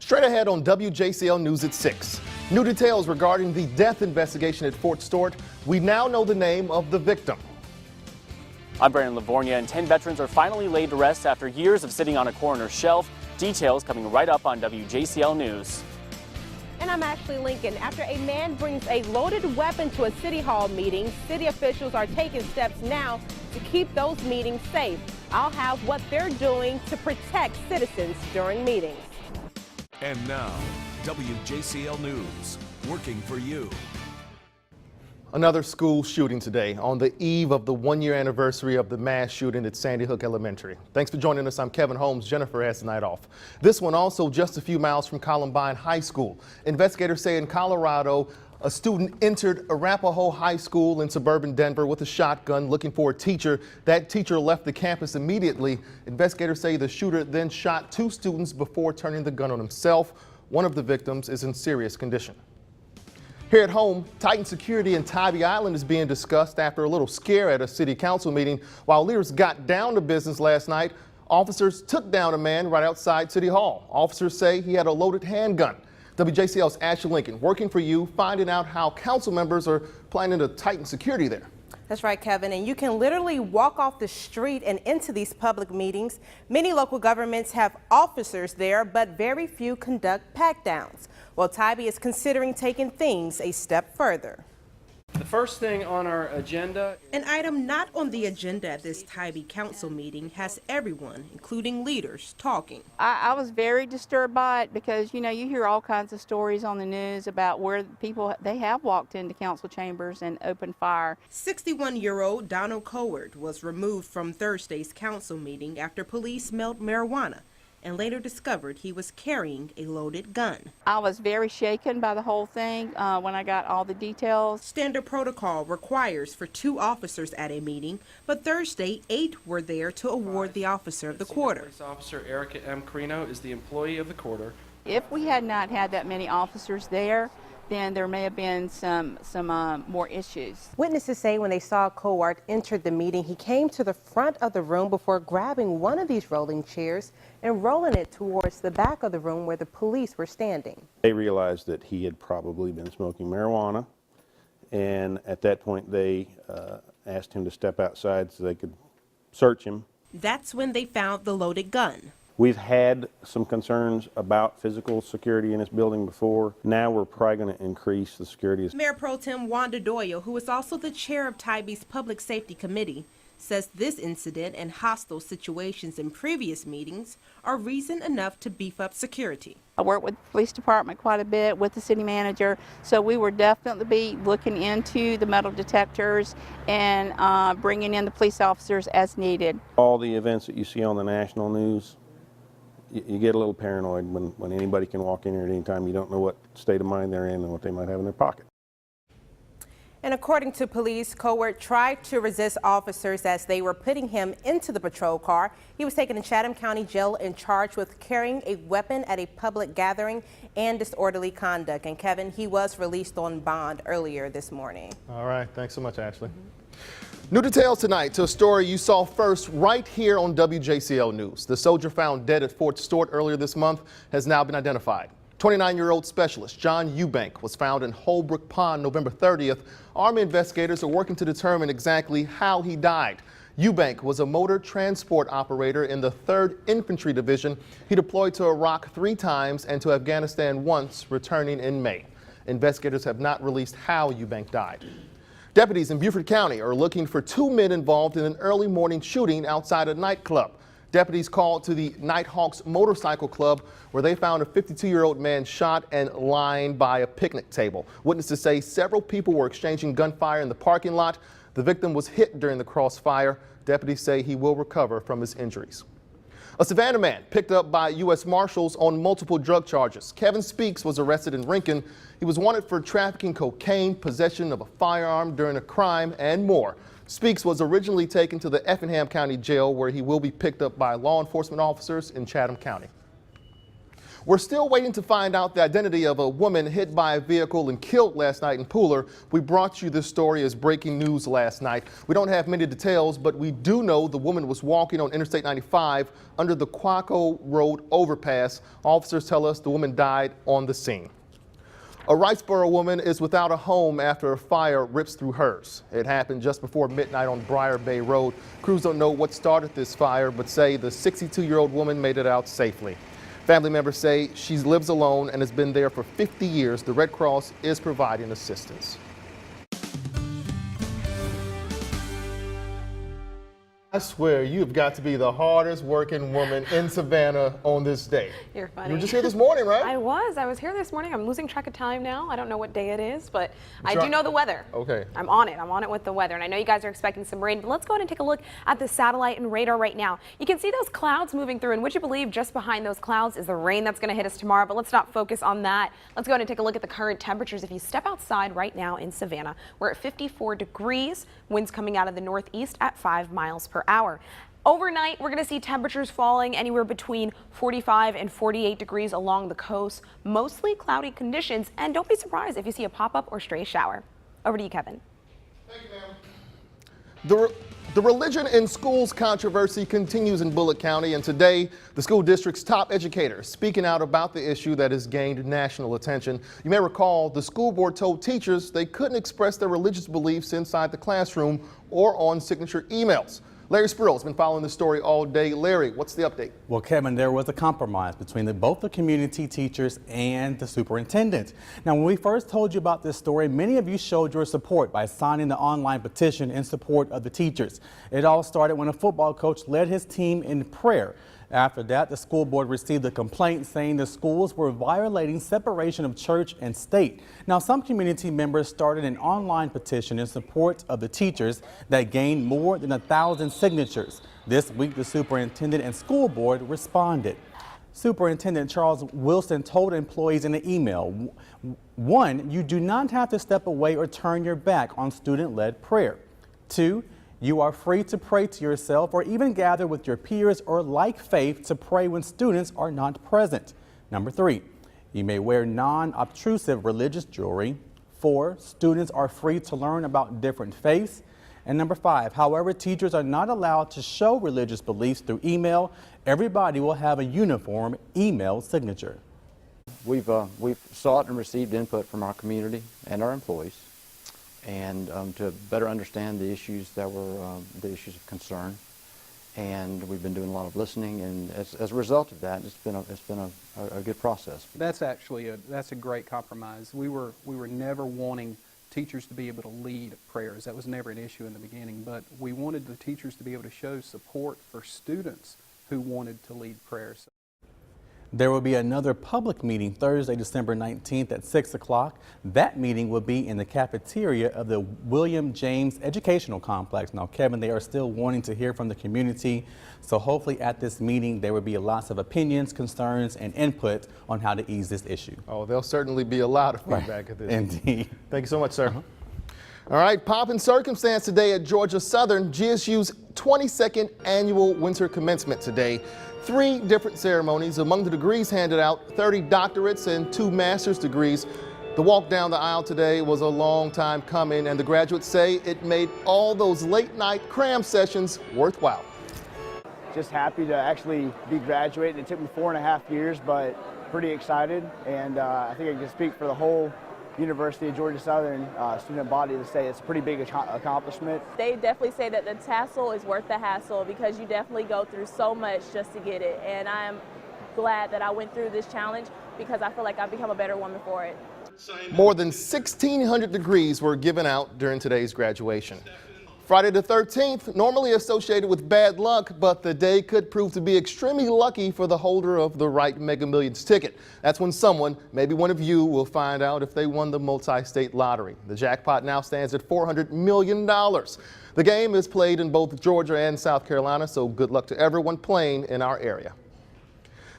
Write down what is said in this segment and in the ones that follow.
Straight ahead on WJCL News at 6. New details regarding the death investigation at Fort Stewart. We now know the name of the victim. I'm Brandon Livornia, and 10 veterans are finally laid to rest after years of sitting on a coroner's shelf. Details coming right up on WJCL News. And I'm Ashley Lincoln. After a man brings a loaded weapon to a city hall meeting, city officials are taking steps now to keep those meetings safe. I'll have what they're doing to protect citizens during meetings. And now, WJCL News, working for you. Another school shooting today on the eve of the one-year anniversary of the mass shooting at Sandy Hook Elementary. Thanks for joining us. I'm Kevin Holmes. Jennifer has the night off. This one also just a few miles from Columbine High School. Investigators say in Colorado, a student entered Arapahoe High School in suburban Denver with a shotgun looking for a teacher. That teacher left the campus immediately. Investigators say the shooter then shot 2 students before turning the gun on himself. One of the victims is in serious condition. Here at home, tightened security in Tybee Island is being discussed after a little scare at a city council meeting. While leaders got down to business last night, officers took down a man right outside City Hall. Officers say he had a loaded handgun. WJCL's Ashley Lincoln working for you, finding out how council members are planning to tighten security there. That's right, Kevin, and you can literally walk off the street and into these public meetings. Many local governments have officers there, but very few conduct pat-downs. Well, Tybee is considering taking things a step further. The first thing on our agenda. An item not on the agenda at this Tybee council meeting has everyone, including leaders, talking. I was very disturbed by it because, you hear all kinds of stories on the news about where people, they have walked into council chambers and opened fire. 61-year-old Donald Coward was removed from Thursday's council meeting after police smelled marijuana and later discovered he was carrying a loaded gun. I was very shaken by the whole thing when I got all the details. Standard protocol requires for 2 officers at a meeting, but Thursday 8 were there to award the officer of the quarter. Police Officer Erica M. Carino is the employee of the quarter. If we had not had that many officers there, then there may have been some more issues. Witnesses say when they saw Cowart enter the meeting, he came to the front of the room before grabbing one of these rolling chairs and rolling it towards the back of the room where the police were standing. They realized that he had probably been smoking marijuana, and at that point they asked him to step outside so they could search him. That's when they found the loaded gun. We've had some concerns about physical security in this building before. Now we're probably going to increase the security. Mayor Pro Tem Wanda Doyle, who is also the chair of Tybee's Public Safety Committee, says this incident and hostile situations in previous meetings are reason enough to beef up security. I work with the police department quite a bit, with the city manager, so we will definitely be looking into the metal detectors and bringing in the police officers as needed. All the events that you see on the national news, you get a little paranoid when anybody can walk in here at any time. You don't know what state of mind they're in and what they might have in their pocket. And according to police, Cowart tried to resist officers as they were putting him into the patrol car. He was taken to Chatham County Jail and charged with carrying a weapon at a public gathering and disorderly conduct. And Kevin, he was released on bond earlier this morning. All right. Thanks so much, Ashley. New details tonight to a story you saw first right here on WJCL News. The soldier found dead at Fort Stewart earlier this month has now been identified. 29-year-old specialist John Eubank was found in Holbrook Pond November 30th. Army investigators are working to determine exactly how he died. Eubank was a motor transport operator in the 3rd Infantry Division. He deployed to Iraq 3 times and to Afghanistan once, returning in May. Investigators have not released how Eubank died. Deputies in Beaufort County are looking for 2 men involved in an early morning shooting outside a nightclub. Deputies called to the Nighthawks Motorcycle Club where they found a 52-year-old man shot and lying by a picnic table. Witnesses say several people were exchanging gunfire in the parking lot. The victim was hit during the crossfire. Deputies say he will recover from his injuries. A Savannah man picked up by U.S. Marshals on multiple drug charges. Kevin Speaks was arrested in Rincon. He was wanted for trafficking cocaine, possession of a firearm during a crime, and more. Speaks was originally taken to the Effingham County Jail where he will be picked up by law enforcement officers in Chatham County. We're still waiting to find out the identity of a woman hit by a vehicle and killed last night in Pooler. We brought you this story as breaking news last night. We don't have many details, but we do know the woman was walking on Interstate 95 under the Quaco Road overpass. Officers tell us the woman died on the scene. A Wrightsboro woman is without a home after a fire rips through hers. It happened just before midnight on Briar Bay Road. Crews don't know what started this fire, but say the 62-year-old woman made it out safely. Family members say she lives alone and has been there for 50 years. The Red Cross is providing assistance. I swear, you've got to be the hardest working woman in Savannah on this day. You're funny. You were just here this morning, right? I was here this morning. I'm losing track of time now. I don't know what day it is, but I do know the weather. Okay. I'm on it with the weather, and I know you guys are expecting some rain, but let's go ahead and take a look at the satellite and radar right now. You can see those clouds moving through, and would you believe just behind those clouds is the rain that's going to hit us tomorrow, but let's not focus on that. Let's go ahead and take a look at the current temperatures. If you step outside right now in Savannah, we're at 54 degrees, winds coming out of the northeast at 5 miles per hour. Overnight, we're going to see temperatures falling anywhere between 45 and 48 degrees along the coast. Mostly cloudy conditions, and don't be surprised if you see a pop-up or stray shower. Over to you, Kevin. Thank you, ma'am. The religion in schools controversy continues in Bullitt County, and today the school district's top educators speaking out about the issue that has gained national attention. You may recall the school board told teachers they couldn't express their religious beliefs inside the classroom or on signature emails. Larry Spurrell's been following this story all day. Larry, what's the update? Well, Kevin, there was a compromise between both the community teachers and the superintendent. Now, when we first told you about this story, many of you showed your support by signing the online petition in support of the teachers. It all started when a football coach led his team in prayer. After that, the school board received a complaint saying the schools were violating separation of church and state. Now, some community members started an online petition in support of the teachers that gained more than 1,000 signatures. This week, the superintendent and school board responded. Superintendent Charles Wilson told employees in an email, 1, you do not have to step away or turn your back on student-led prayer. 2, you are free to pray to yourself or even gather with your peers or like faith to pray when students are not present. Number 3, you may wear non-obtrusive religious jewelry. 4, students are free to learn about different faiths. And number 5, however, teachers are not allowed to show religious beliefs through email. Everybody will have a uniform email signature. We've sought and received input from our community and our employees, and to better understand the issues that were the issues of concern, and we've been doing a lot of listening, and as a result of that, it's been a good process. That's actually that's a great compromise. We were never wanting teachers to be able to lead prayers. That was never an issue in the beginning, but we wanted the teachers to be able to show support for students who wanted to lead prayers. There will be another public meeting Thursday, December 19th at 6 o'clock. That meeting will be in the cafeteria of the William James Educational Complex. Now, Kevin, they are still wanting to hear from the community, so hopefully at this meeting there will be lots of opinions, concerns, and input on how to ease this issue. Oh, there'll certainly be a lot of feedback at this. Indeed. Thank you so much, sir. All right, pomp and circumstance today at Georgia Southern, GSU's 22nd annual winter commencement today. 3 different ceremonies. Among the degrees handed out, 30 doctorates and 2 master's degrees. The walk down the aisle today was a long time coming, and the graduates say it made all those late night cram sessions worthwhile. Just happy to actually be graduating. It took me 4.5 years, but pretty excited, and I think I can speak for the whole University of Georgia Southern student body to say it's a pretty big accomplishment. They definitely say that the tassel is worth the hassle because you definitely go through so much just to get it, and I am glad that I went through this challenge because I feel like I've become a better woman for it. More than 1,600 degrees were given out during today's graduation. Friday the 13th, normally associated with bad luck, but the day could prove to be extremely lucky for the holder of the right Mega Millions ticket. That's when someone, maybe one of you, will find out if they won the multi-state lottery. The jackpot now stands at $400 million. The game is played in both Georgia and South Carolina, so good luck to everyone playing in our area.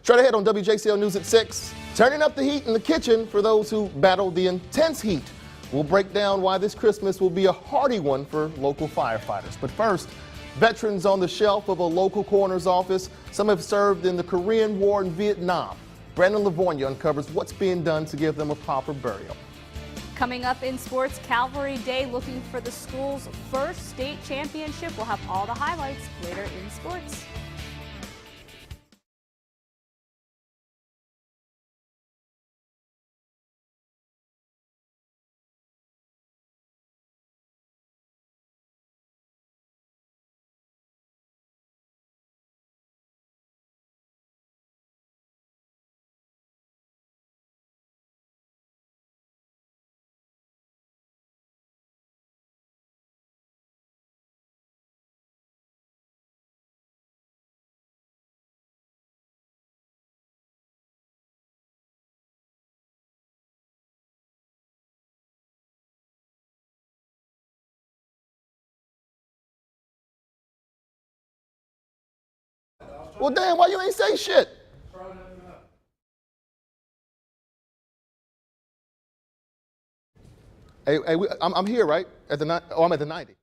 Straight ahead on WJCL News at 6, turning up the heat in the kitchen for those who battle the intense heat. We'll break down why this Christmas will be a hearty one for local firefighters. But first, veterans on the shelf of a local coroner's office. Some have served in the Korean War and Vietnam. Brandon Livornia uncovers what's being done to give them a proper burial. Coming up in sports, Calvary Day looking for the school's first state championship. We'll have all the highlights later in sports. Well, damn, why you ain't say shit? Hey, I'm here, right? At the I'm at the 90.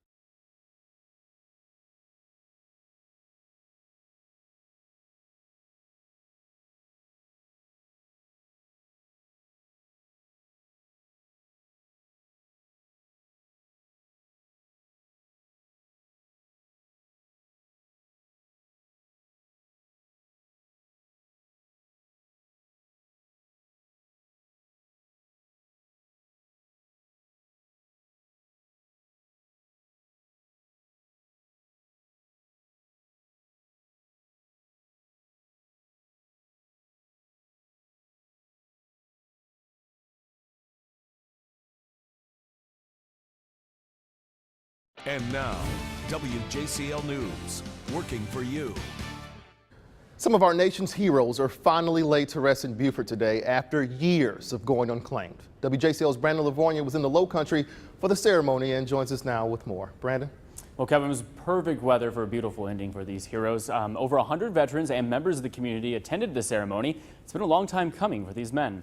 And now, WJCL News, working for you. Some of our nation's heroes are finally laid to rest in Beaufort today after years of going unclaimed. WJCL's Brandon Livornia was in the Low Country for the ceremony and joins us now with more. Brandon? Well, Kevin, it was perfect weather for a beautiful ending for these heroes. Over 100 veterans and members of the community attended the ceremony. It's been a long time coming for these men.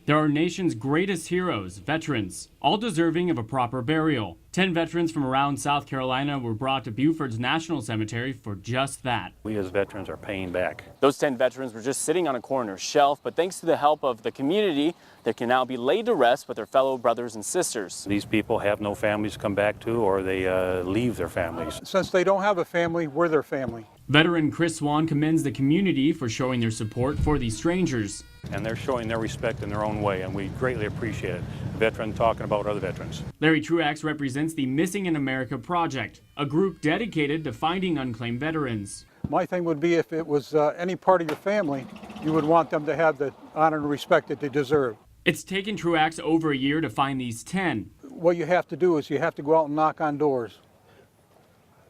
They're our nation's greatest heroes, veterans, all deserving of a proper burial. 10 veterans from around South Carolina were brought to Beaufort's National Cemetery for just that. We as veterans are paying back. Those 10 veterans were just sitting on a coroner's shelf, but thanks to the help of the community, they can now be laid to rest with their fellow brothers and sisters. These people have no families to come back to, or they leave their families. Since they don't have a family, we're their family. Veteran Chris Swan commends the community for showing their support for these strangers. And they're showing their respect in their own way, and we greatly appreciate it. A veteran talking about other veterans. Larry Truax represents the Missing in America Project, a group dedicated to finding unclaimed veterans. My thing would be if it was any part of your family, you would want them to have the honor and respect that they deserve. It's taken Truax over a year to find these 10. What you have to do is you have to go out and knock on doors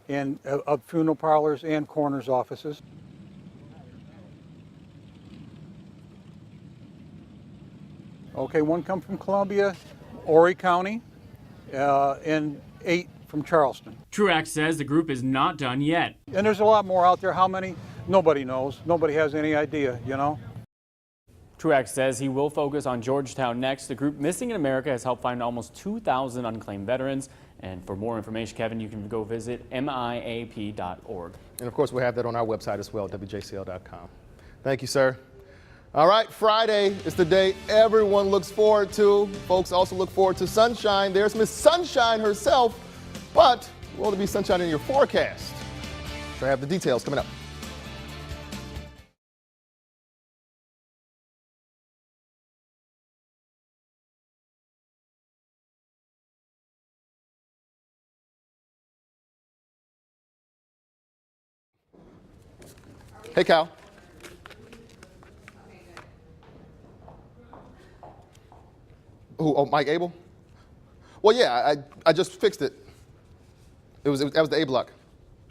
and of funeral parlors and coroners' offices. Okay, one come from Columbia, Horry County, and 8 from Charleston. Truax says the group is not done yet. And there's a lot more out there. How many? Nobody knows. Nobody has any idea, you know? Truax says he will focus on Georgetown next. The group Missing in America has helped find almost 2,000 unclaimed veterans. And for more information, Kevin, you can go visit miap.org. And of course, we'll have that on our website as well, WJCL.com. Thank you, sir. All right, Friday is the day everyone looks forward to. Folks also look forward to sunshine. There's Miss Sunshine herself, but will there be sunshine in your forecast? So I have the details coming up. Hey, Cal. Who? Oh, Mike Abel? Well, yeah, I just fixed it. That was the A block.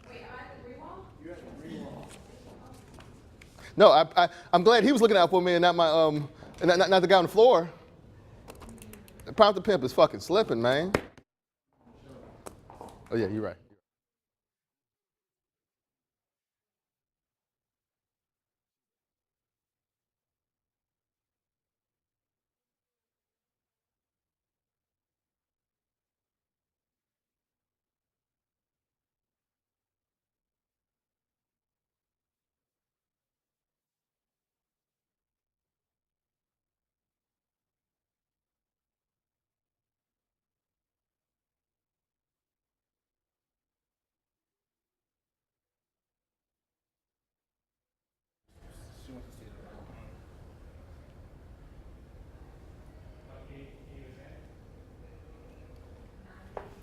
Wait, am I at the green wall? You're at the green wall. No, I'm glad he was looking out for me and not my not the guy on the floor. Prompt the pimp is fucking slipping, man. Oh yeah, you're right.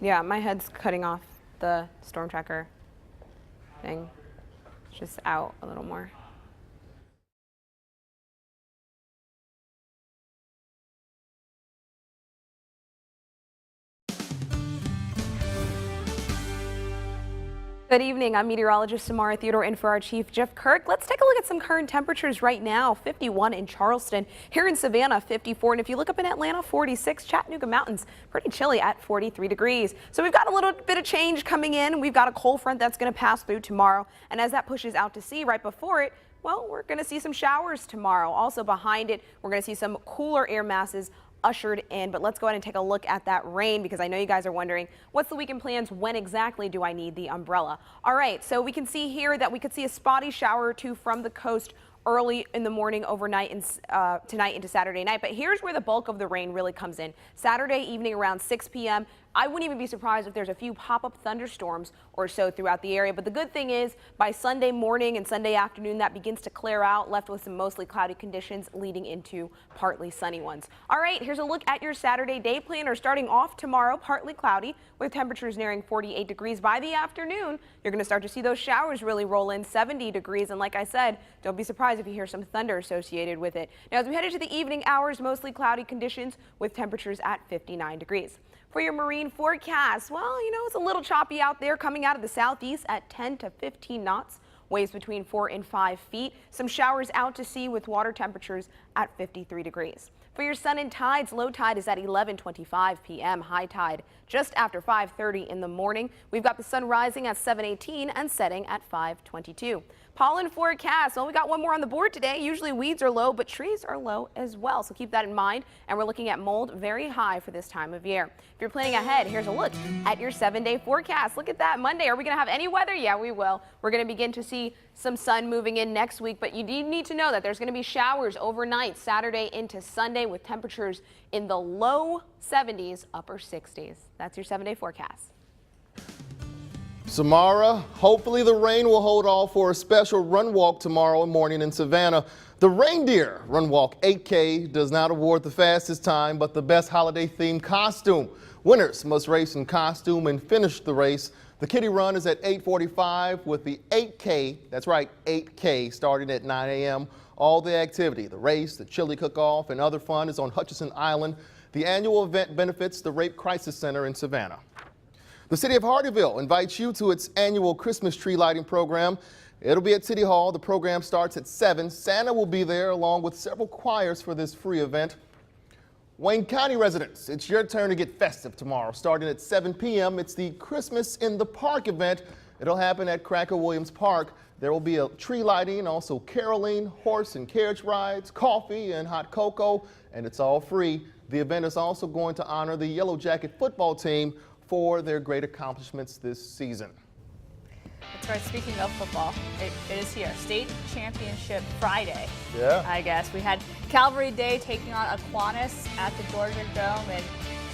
Yeah, my head's cutting off the storm tracker thing. It's just out a little more. Good evening. I'm meteorologist Samara Theodore in for our chief, Jeff Kirk. Let's take a look at some current temperatures right now. 51 in Charleston, here in Savannah, 54. And if you look up in Atlanta, 46. Chattanooga Mountains, pretty chilly at 43 degrees. So we've got a little bit of change coming in. We've got a cold front that's going to pass through tomorrow. And as that pushes out to sea right before it, well, we're going to see some showers tomorrow. Also behind it, we're going to see some cooler air masses ushered in. But let's go ahead and take a look at that rain, because I know you guys are wondering, what's the weekend plans? When exactly do I need the umbrella? All right, so we can see here that we could see a spotty shower or two from the coast early in the morning, overnight, and tonight into Saturday night. But here's where the bulk of the rain really comes in. Saturday evening around 6 p.m. I wouldn't even be surprised if there's a few pop-up thunderstorms or so throughout the area. But the good thing is, by Sunday morning and Sunday afternoon, that begins to clear out, left with some mostly cloudy conditions leading into partly sunny ones. All right, here's a look at your Saturday day planner. Starting off tomorrow, partly cloudy with temperatures nearing 48 degrees. By the afternoon, you're going to start to see those showers really roll in, 70 degrees. And like I said, don't be surprised if you hear some thunder associated with it. Now, as we head into the evening hours, mostly cloudy conditions with temperatures at 59 degrees. For your marine forecast, well, you know, it's a little choppy out there, coming out of the southeast at 10 to 15 knots. Waves between 4 and 5 feet. Some showers out to sea with water temperatures at 53 degrees. For your sun and tides, low tide is at 11:25 p.m. High tide just after 5:30 in the morning. We've got the sun rising at 7:18 and setting at 5:22. Pollen forecast. Well, we got one more on the board today. Usually weeds are low, but trees are low as well. So keep that in mind. And we're looking at mold very high for this time of year. If you're planning ahead, here's a look at your 7-day forecast. Look at that. Monday, are we going to have any weather? Yeah, we will. We're going to begin to see some sun moving in next week, but you need to know that there's going to be showers overnight, Saturday into Sunday, with temperatures in the low 70s, upper 60s. That's your 7-day forecast. Samara, hopefully the rain will hold off for a special run walk tomorrow morning in Savannah. The Reindeer Run Walk 8K does not award the fastest time, but the best holiday-themed costume. Winners must race in costume and finish the race. The Kitty Run is at 8:45 with the 8K, that's right, 8K, starting at 9 a.m. All the activity, the race, the chili cook-off, and other fun is on Hutchinson Island. The annual event benefits the Rape Crisis Center in Savannah. The City of Hardeeville invites you to its annual Christmas tree lighting program. It'll be at City Hall. The program starts at 7. Santa will be there along with several choirs for this free event. Wayne County residents, it's your turn to get festive tomorrow. Starting at 7 p.m., it's the Christmas in the Park event. It'll happen at Cracker Williams Park. There will be a tree lighting, also caroling, horse and carriage rides, coffee and hot cocoa, and it's all free. The event is also going to honor the Yellow Jacket football team for their great accomplishments this season. That's right. Speaking of football, it is here. State Championship Friday. Yeah. I guess. We had Calvary Day taking on Aquinas at the Georgia Dome, and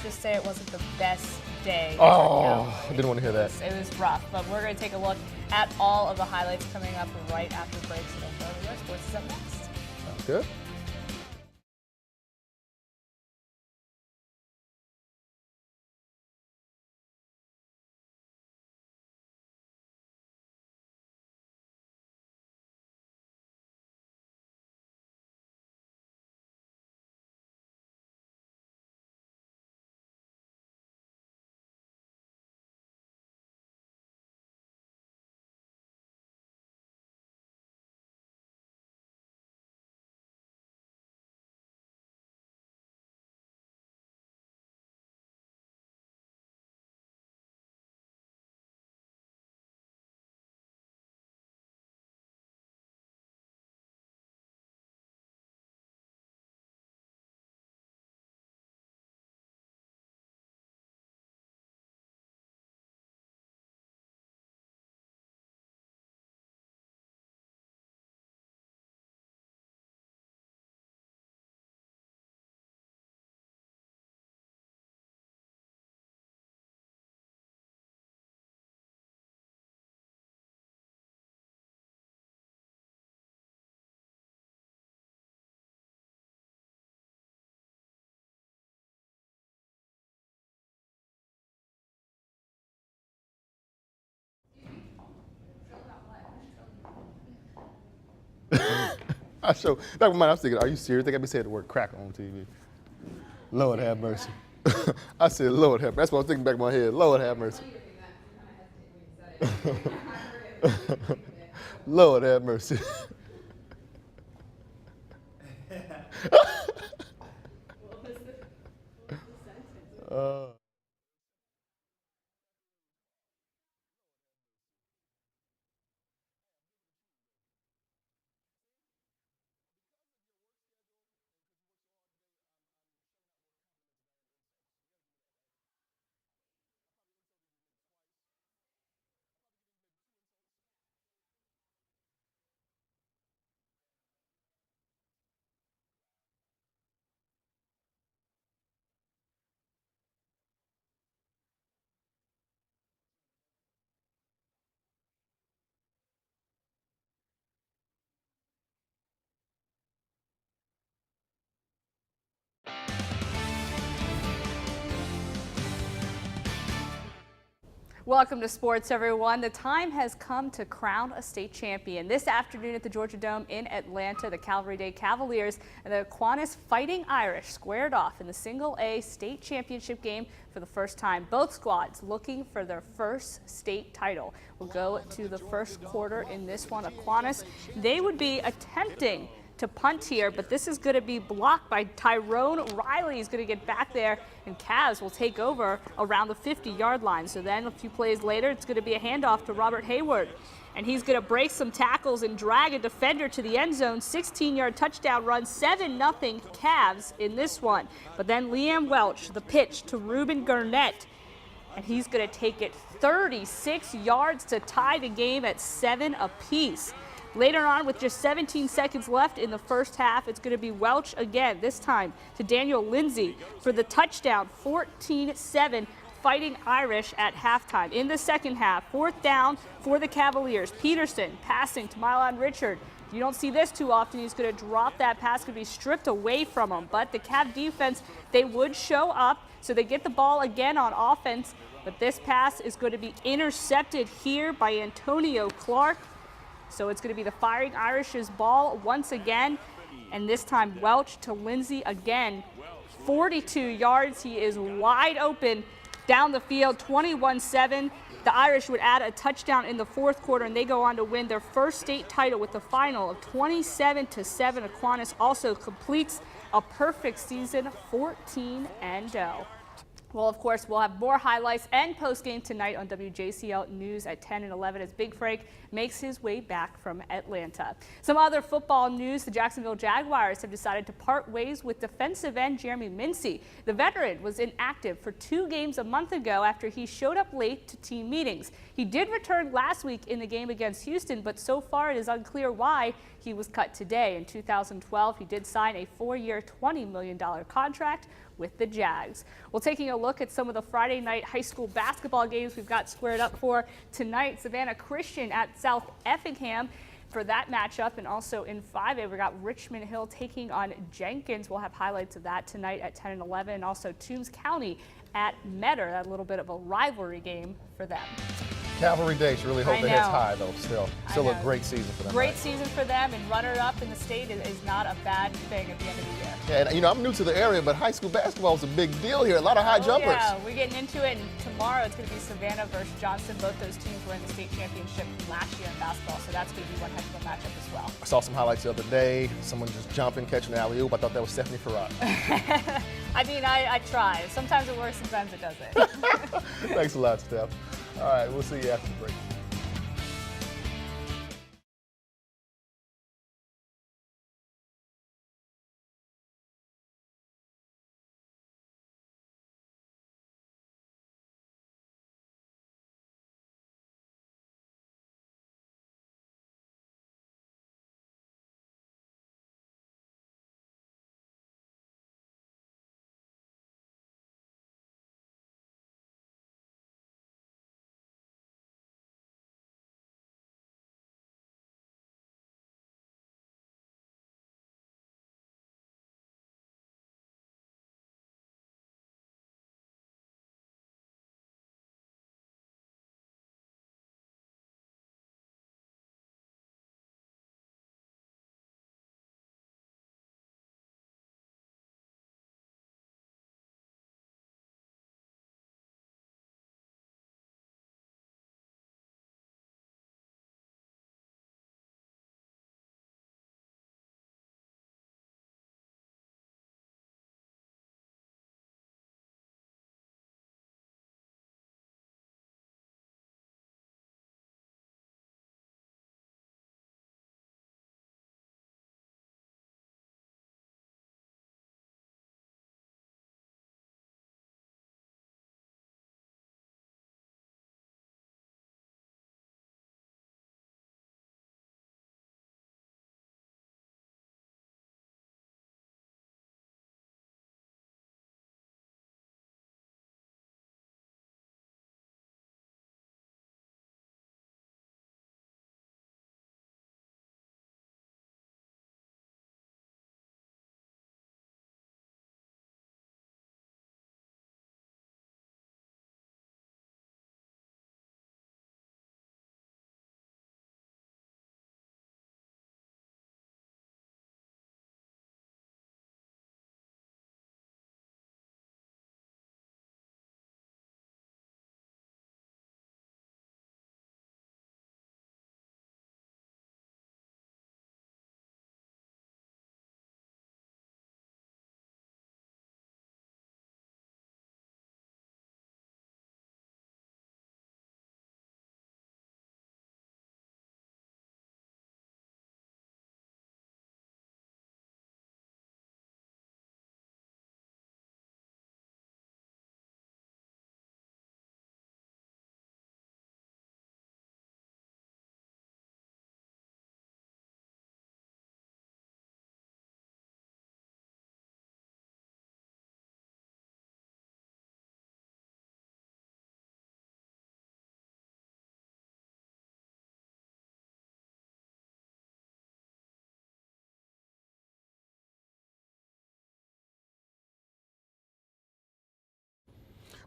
just say it wasn't the best day. Oh, I didn't want to hear that. It was rough, but we're going to take a look at all of the highlights coming up right after break. So don't go anywhere. Sports is up next. Sounds good. Back in my mind, I was thinking, are you serious? They got me saying the word crack on TV. Lord have mercy. I said, Lord have mercy. That's what I was thinking back in my head. Lord have mercy. Lord have mercy. Welcome to sports, everyone. The time has come to crown a state champion. This afternoon at the Georgia Dome in Atlanta, the Calvary Day Cavaliers and the Aquinas Fighting Irish squared off in the Single A state championship game for the first time. Both squads looking for their first state title. We'll go to the first quarter in this one. Aquinas, they would be attempting to punt here, but this is going to be blocked by Tyrone Riley. He's going to get back there, and Cavs will take over around the 50-yard line. So then a few plays later, it's going to be a handoff to Robert Hayward, and he's going to break some tackles and drag a defender to the end zone. 16-yard touchdown run, 7-0 Cavs in this one. But then Liam Welch, the pitch to Ruben Garnett, and he's going to take it 36 yards to tie the game at 7 apiece. Later on, with just 17 seconds left in the first half, it's going to be Welch again, this time to Daniel Lindsay for the touchdown, 14-7 Fighting Irish at halftime. In the second half, 4th down for the Cavaliers. Peterson passing to Mylon Richard. You don't see this too often. He's going to drop that pass, going to be stripped away from him. But the Cav defense, they would show up, so they get the ball again on offense. But this pass is going to be intercepted here by Antonio Clark. So it's going to be the Fighting Irish's ball once again, and this time Welch to Lindsay again. 42 yards. He is wide open down the field, 21-7. The Irish would add a touchdown in the fourth quarter, and they go on to win their first state title with the final of 27-7. Aquinas also completes a perfect season, 14-0. Well, of course, we'll have more highlights and post-game tonight on WJCL News at 10 and 11 as Big Frank makes his way back from Atlanta. Some other football news, the Jacksonville Jaguars have decided to part ways with defensive end Jeremy Mincy. The veteran was inactive for 2 games a month ago after he showed up late to team meetings. He did return last week in the game against Houston, but so far it is unclear why he was cut today. In 2012, he did sign a 4-year, $20 million contract with the Jags. Well, taking a look at some of the Friday night high school basketball games we've got squared up for tonight. Savannah Christian at South Effingham for that matchup, and also in 5A we got Richmond Hill taking on Jenkins. We'll have highlights of that tonight at 10 and 11, and also Toombs County at Metter. That little bit of a rivalry game for them. Cavalry Day should really hold their heads high, though. Still a great season for them. Great season for them, and runner-up in the state is not a bad thing at the end of the year. Yeah, and I'm new to the area, but high school basketball is a big deal here. A lot of high jumpers. Yeah, we're getting into it, and tomorrow it's going to be Savannah versus Johnson. Both those teams were in the state championship last year in basketball, so that's going to be one heck of a matchup as well. I saw some highlights the other day. Someone just jumping, catching an alley-oop. I thought that was Stephanie Farrar. I mean, I try. Sometimes it works, sometimes it doesn't. Thanks a lot, Steph. All right, we'll see you after the break.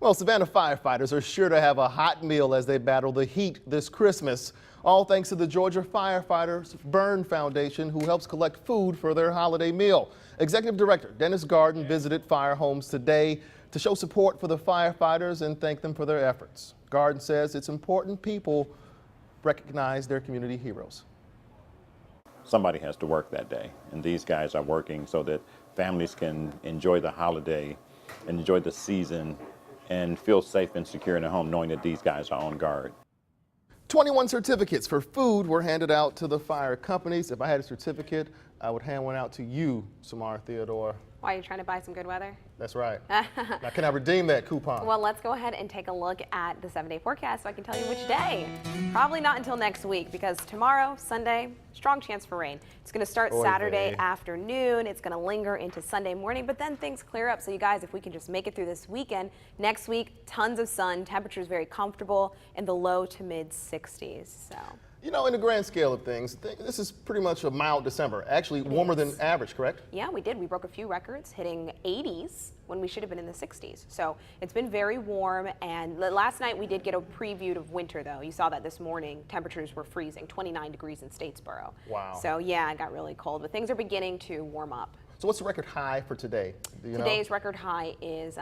Well, Savannah firefighters are sure to have a hot meal as they battle the heat this Christmas. All thanks to the Georgia Firefighters Burn Foundation, who helps collect food for their holiday meal. Executive Director Dennis Garden visited fire homes today to show support for the firefighters and thank them for their efforts. Garden says it's important people recognize their community heroes. Somebody has to work that day, and these guys are working so that families can enjoy the holiday and enjoy the season and feel safe and secure in their home knowing that these guys are on guard. 21 certificates for food were handed out to the fire companies. If I had a certificate, I would hand one out to you, Samara Theodore. Why, are you trying to buy some good weather? That's right. Now, can I redeem that coupon? Well, let's go ahead and take a look at the 7-day forecast so I can tell you which day. Probably not until next week, because tomorrow, Sunday, strong chance for rain. It's going to start Saturday afternoon. It's going to linger into Sunday morning, but then things clear up. So you guys, if we can just make it through this weekend, next week, tons of sun, temperatures very comfortable in the low to mid 60s. So. You know, in the grand scale of things, this is pretty much a mild December. Actually, warmer than average, correct? Yeah, we did. We broke a few records, hitting 80s when we should have been in the 60s. So it's been very warm. And last night we did get a preview of winter, though. You saw that this morning. Temperatures were freezing, 29 degrees in Statesboro. Wow. So yeah, it got really cold. But things are beginning to warm up. So what's the record high for today? Do you Today's know? record high is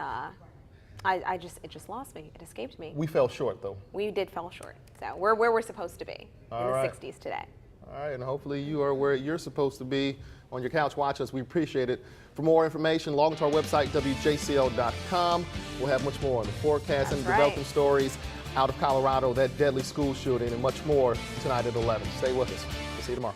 it just lost me. It escaped me. We fell short, though. We did fall short. So we're where we're supposed to be, in the 60s today. All right, and hopefully you are where you're supposed to be on your couch. Watch us. We appreciate it. For more information, log into our website, WJCL.com. We'll have much more on the forecast and developing stories out of Colorado, that deadly school shooting, and much more tonight at 11. Stay with us. We'll see you tomorrow.